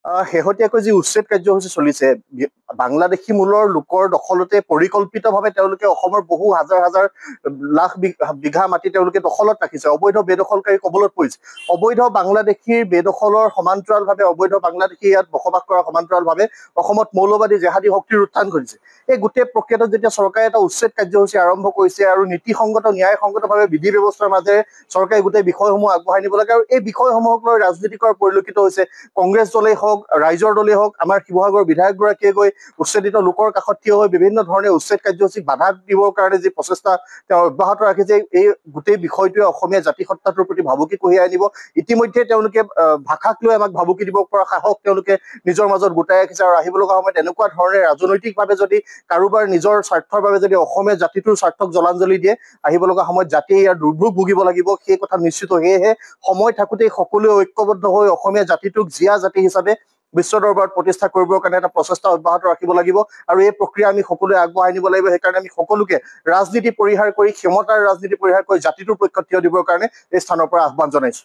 শেহতীয়াকৈ যি উচ্ছেদ কাৰ্যসূচী চলিছে, বাংলাদেশী মূলৰ লোকৰ দখলতে পৰিকল্পিতভাৱে তেওঁলোকে অসমৰ বহু হাজাৰ হাজাৰ লাখ বিঘা মাটি তেওঁলোকে দখলত ৰাখিছে, অবৈধ বেদখলকাৰী কবলত পৰিছে। অবৈধ বাংলাদেশীৰ বেদখলৰ সমান্তৰালভাৱে অবৈধ বাংলাদেশী ইয়াত বসবাস কৰাৰ সমান্তৰালভাৱে অসমত মৌলবাদী জেহাদী শক্তিৰ উত্থান ঘটিছে। এই গোটেই প্ৰক্ৰিয়াটোত যেতিয়া চৰকাৰে এটা উচ্ছেদ কাৰ্যসূচী আৰম্ভ কৰিছে আৰু নীতিসংগত ন্যায়সংগতভাৱে বিধি ব্যৱস্থাৰ মাজেৰে চৰকাৰে গোটেই বিষয়সমূহ আগবঢ়াই নিব লাগে, আৰু এই বিষয়সমূহক লৈ ৰাজনীতি কৰা পৰিলক্ষিত হৈছে। কংগ্ৰেছ দলেই হওক, ৰাইজৰ দলেই হওক, আমাৰ শিৱসাগৰৰ বিধায়কগৰাকীয়ে গৈ উচ্ছেদিত লোকৰ কাষত থিয় হৈ বিভিন্ন ধৰণে উচ্ছেদ কাৰ্যসূচীক বাধা দিবৰ কাৰণে যি প্ৰচেষ্টা তেওঁ অব্যাহত ৰাখিছে, এই গোটেই বিষয়টোৱে অসমীয়া জাতিসত্তাটোৰ প্ৰতি ভাবুকি কঢ়িয়াই আনিব। ইতিমধ্যে তেওঁলোকে ভাষাক লৈ আমাক ভাবুকি দিব পৰা সাহস তেওঁলোকে নিজৰ মাজত গোটাই ৰাখিছে, আৰু আহিব লগা সময়ত এনেকুৱা ধৰণে ৰাজনৈতিকভাৱে যদি কাৰোবাৰ নিজৰ স্বাৰ্থৰ বাবে যদি অসমীয়া জাতিটোৰ স্বাৰ্থক জলাঞ্জলি দিয়ে, আহিব লগা সময়ত জাতিয়ে ইয়াৰ দুৰ্ভোগ ভুগিব লাগিব, সেই কথা নিশ্চিত। সেয়েহে সময় থাকোঁতেই সকলোৱে ঐক্যবদ্ধ হৈ অসমীয়া জাতিটোক জীয়া জাতি হিচাপে বিশ্ব দৰবাৰত প্ৰতিষ্ঠা কৰিবৰ কাৰণে এটা প্ৰচেষ্টা অব্যাহত ৰাখিব লাগিব, আৰু এই প্ৰক্ৰিয়া আমি সকলোৱে আগবঢ়াই নিব লাগিব। সেইকাৰণে আমি সকলোকে ৰাজনীতি পৰিহাৰ কৰি, ক্ষমতাৰ ৰাজনীতি পৰিহাৰ কৰি জাতিটোৰ পক্ষত থিয় দিবৰ কাৰণে এই স্থানৰ পৰা আহ্বান জনাইছো।